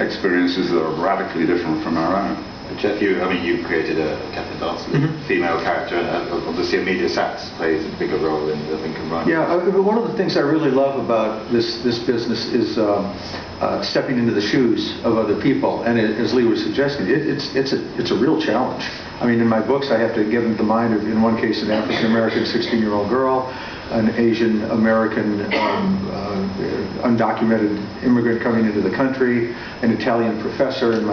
experiences that are radically different from our own. Jeff, you created a Catherine Dancer, female character, and obviously Amelia Sachs plays a bigger role in the Lincoln Rhyme. Yeah, one of the things I really love about this business is stepping into the shoes of other people, and as Lee was suggesting, it's a real challenge. I mean, in my books, I have to get into the mind of, in one case, an African-American 16-year-old girl, an Asian-American undocumented immigrant coming into the country, an Italian professor, and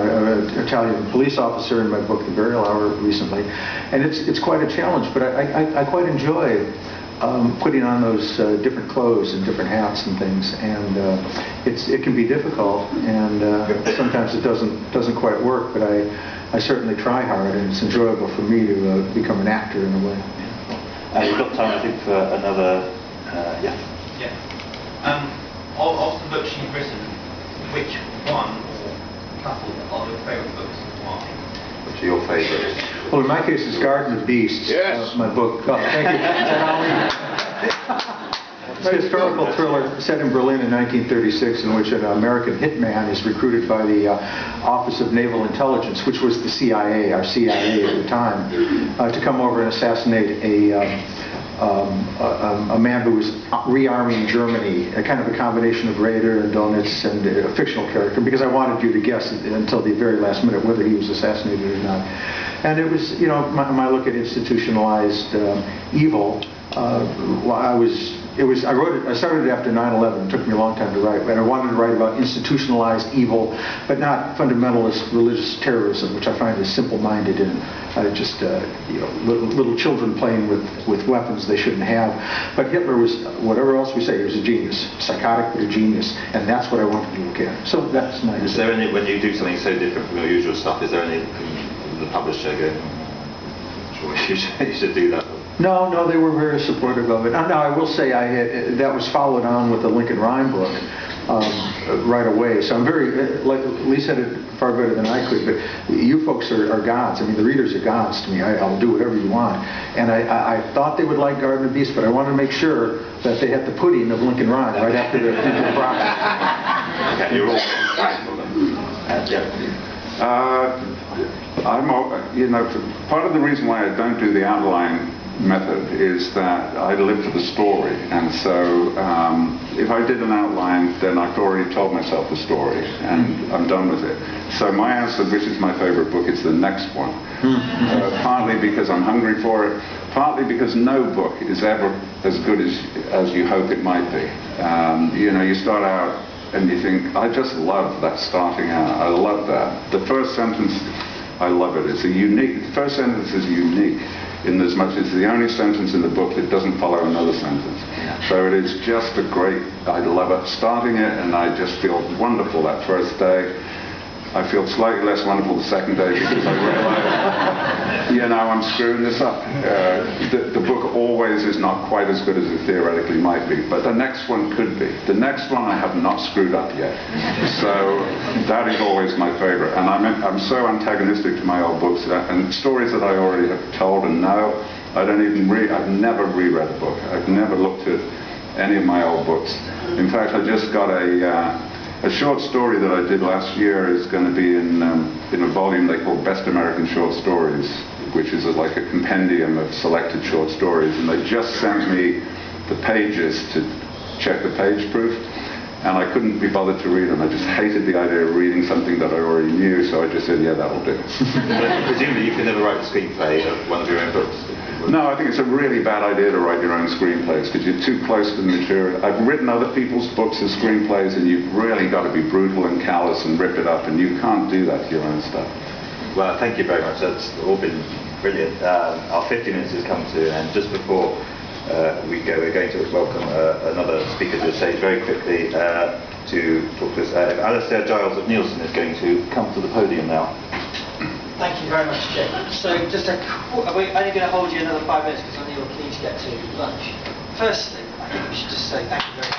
Italian police officer in my book, The Burial Hour, recently. And it's quite a challenge, but I quite enjoy putting on those different clothes and different hats and things, and it can be difficult, and sometimes it doesn't quite work, but I certainly try hard, and it's enjoyable for me to become an actor in a way. We've got time, I think, for another. Yeah. Of the books you've written, which one or couple are your favourite books and why? Which are your favourites? Well, in my case, it's Garden of Beasts. Yes. My book. Oh, thank you. Is that It's a historical thriller set in Berlin in 1936, in which an American hitman is recruited by the Office of Naval Intelligence, which was the CIA, our CIA at the time, to come over and assassinate a man who was rearming Germany, a kind of a combination of Rader and Donitz and a fictional character, because I wanted you to guess until the very last minute whether he was assassinated or not. And it was, you know, my look at institutionalized evil. I started it after 9/11. It took me a long time to write, but I wanted to write about institutionalized evil, but not fundamentalist religious terrorism, which I find is simple-minded and just little children playing with weapons they shouldn't have. But Hitler was, whatever else we say, he was a genius, psychotic but a genius, and that's what I wanted to look at. So that's my. Is there any, when you do something so different from your usual stuff, is there any the publisher going, sure you should do that? No, they were very supportive of it. Now, I will say that was followed on with the Lincoln Rhyme book right away. So I'm very, like Lee said it far better than I could, but you folks are gods. I mean, the readers are gods to me. I'll do whatever you want. And I thought they would like Garden of Beasts, but I wanted to make sure that they had the pudding of Lincoln Rhyme right after the profit. Okay, you're all part of the reason why I don't do the outline method is that I live for the story, and so if I did an outline, then I've already told myself the story, and I'm done with it. So my answer, which is my favorite book, is the next one. Partly because I'm hungry for it, partly because no book is ever as good as you hope it might be. You start out and you think, I just love that starting out. I love that. The first sentence, I love it. It's a unique. The first sentence is unique, in as much as it's the only sentence in the book that doesn't follow another sentence. So it is just a great, I love it starting it, and I just feel wonderful that first day. I feel slightly less wonderful the second day because I realize, I'm screwing this up. The book always is not quite as good as it theoretically might be, but the next one could be. The next one I have not screwed up yet. So that is always my favorite. And I'm so antagonistic to my old books and stories that I already have told and know. I've never reread a book. I've never looked at any of my old books. In fact, I just got a short story that I did last year is going to be in a volume they call Best American Short Stories, which is like a compendium of selected short stories. And they just sent me the pages to check the page proof, and I couldn't be bothered to read them. I just hated the idea of reading something that I already knew, so I just said, yeah, that'll do. Presumably you can never write a screenplay of one of your own books. No, I think it's a really bad idea to write your own screenplays because you're too close to the material. I've written other people's books as screenplays, and you've really got to be brutal and callous and rip it up, and you can't do that to your own stuff. Well, thank you very much. That's all been brilliant. Our 50 minutes has come to an end. Just before we go, we're going to welcome another speaker to the stage very quickly to talk to us. Alistair Giles of Nielsen is going to come to the podium now. Thank you very much, Jake. So just we're only going to hold you another 5 minutes because I know you're keen to get to lunch. Firstly, I think we should just say thank you very much.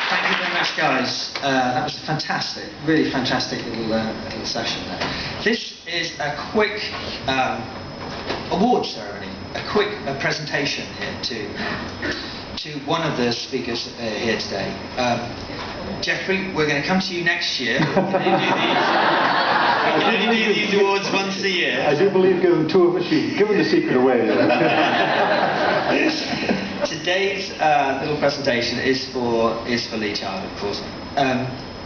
Thank you very much, guys. That was a fantastic, really fantastic little session there. This is a quick award ceremony, a quick presentation here to one of the speakers here today. Jeffrey, we're going to come to you next year. We can only do these awards once a year. I do believe given two of us, you've given the secret away. Today's little presentation is for Lee Child, of course.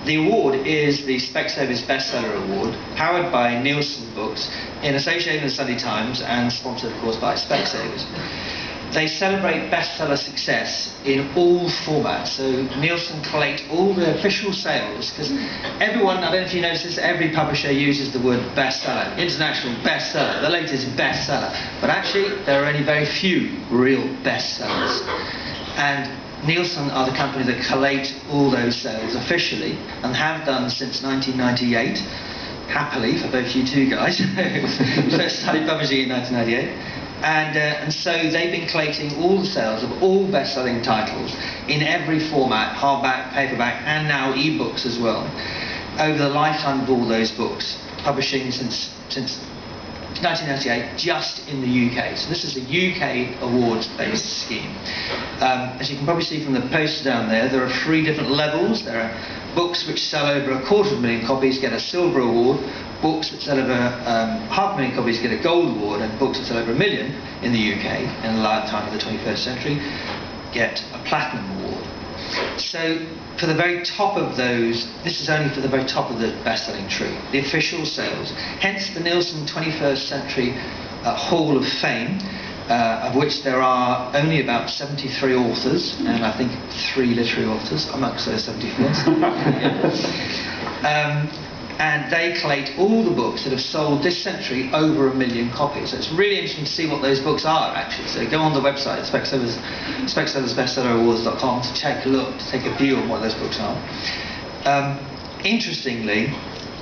The award is the Specsavers Bestseller Award, powered by Nielsen Books, in association with the Sunday Times, and sponsored, of course, by Specsavers. They celebrate bestseller success in all formats. So Nielsen collate all the official sales, because everyone, I don't know if you notice this, every publisher uses the word bestseller, international bestseller, the latest bestseller. But actually, there are only very few real bestsellers. And Nielsen are the company that collate all those sales officially, and have done since 1998, happily for both you two guys, first started publishing in 1998. And so they've been collating all the sales of all best-selling titles in every format, hardback, paperback, and now e-books as well, over the lifetime of all those books, publishing since 1998, just in the UK. So this is a UK awards-based scheme. As you can probably see from the poster down there, there are 3 different levels. There are books which sell over 250,000 copies get a silver award, books that sell over 500,000 copies get a gold award, and books that sell over 1 million in the UK in the lifetime of the 21st century get a platinum award. So for the very top of those, this is only for the very top of the best-selling tree, the official sales. Hence the Nielsen 21st Century Hall of Fame, of which there are only about 73 authors, and I think 3 literary authors amongst those 74. And they collate all the books that have sold this century over 1 million copies. So it's really interesting to see what those books are, actually. So go on the website, SpecsaversBestsellerAwards.com, to take a look, to take a view on what those books are. Interestingly,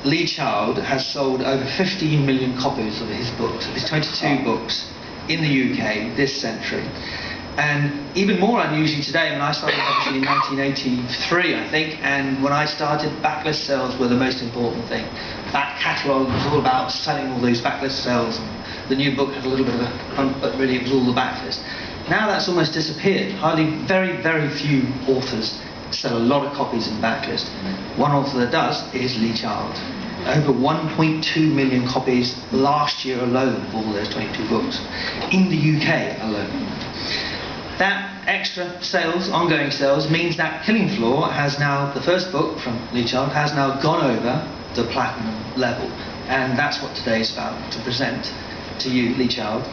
Lee Child has sold over 15 million copies of his books, of his 22 books, in the UK this century. And even more unusually today, when I started publishing in 1983, I think, and when I started, backlist sales were the most important thing. Back catalogue was all about selling all those backlist sales, and the new book had a little bit of a hump, but really it was all the backlist. Now that's almost disappeared. Very, very few authors sell a lot of copies in backlist. One author that does is Lee Child. Over 1.2 million copies last year alone of all those 22 books, in the UK alone. That extra sales, ongoing sales, means that Killing Floor has now, the first book from Lee Child, has now gone over the platinum level. And that's what today is about, to present to you, Lee Child,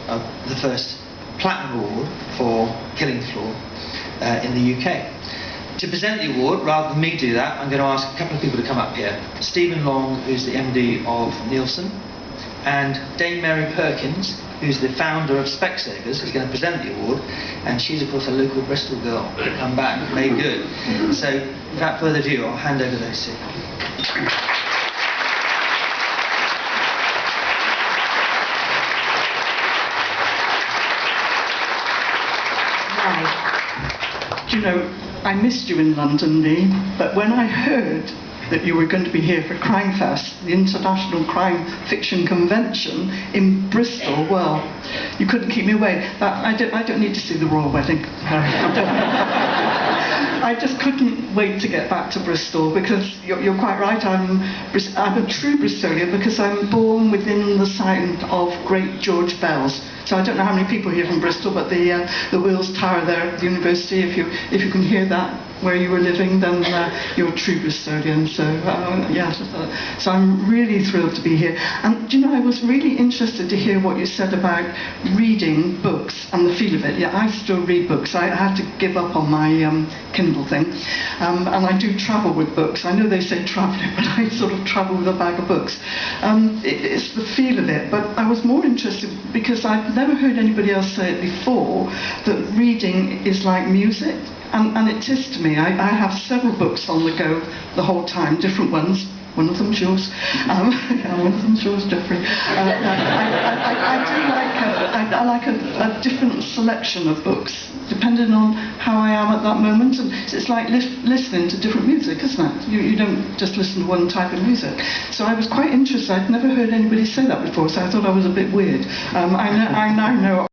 the first platinum award for Killing Floor in the UK. To present the award, rather than me do that, I'm going to ask a couple of people to come up here. Stephen Long, who's the MD of Nielsen, and Dame Mary Perkins, who's the founder of Specsavers, is going to present the award, and she's of course a local Bristol girl to come back, made good. So without further ado, I'll hand over those two. Right. Do you know, I missed you in London, Lee, but when I heard that you were going to be here for Crimefest, the International Crime Fiction Convention in Bristol, well, you couldn't keep me away. I don't need to see the royal wedding. I just couldn't wait to get back to Bristol, because you're quite right, I'm a true Bristolian because I'm born within the sound of Great George bells. So I don't know how many people here from Bristol, but the Wills Tower there at the university, if you can hear that where you were living, then you're a true Bristolian. So yeah, so I'm really thrilled to be here. And do you know, I was really interested to hear what you said about reading books and the feel of it. Yeah, I still read books. I had to give up on my Kindle thing, and I do travel with books. I know they say travelling, but I sort of travel with a bag of books. It's the feel of it. But I was more interested because I've never heard anybody else say it before, that reading is like music. And it is to me. I have several books on the go the whole time, different ones. One of them's yours. One of them's yours, Jeffrey. I like a different selection of books, depending on how I am at that moment. And it's like listening to different music, isn't it? You don't just listen to one type of music. So I was quite interested. I'd never heard anybody say that before, so I thought I was a bit weird. I now know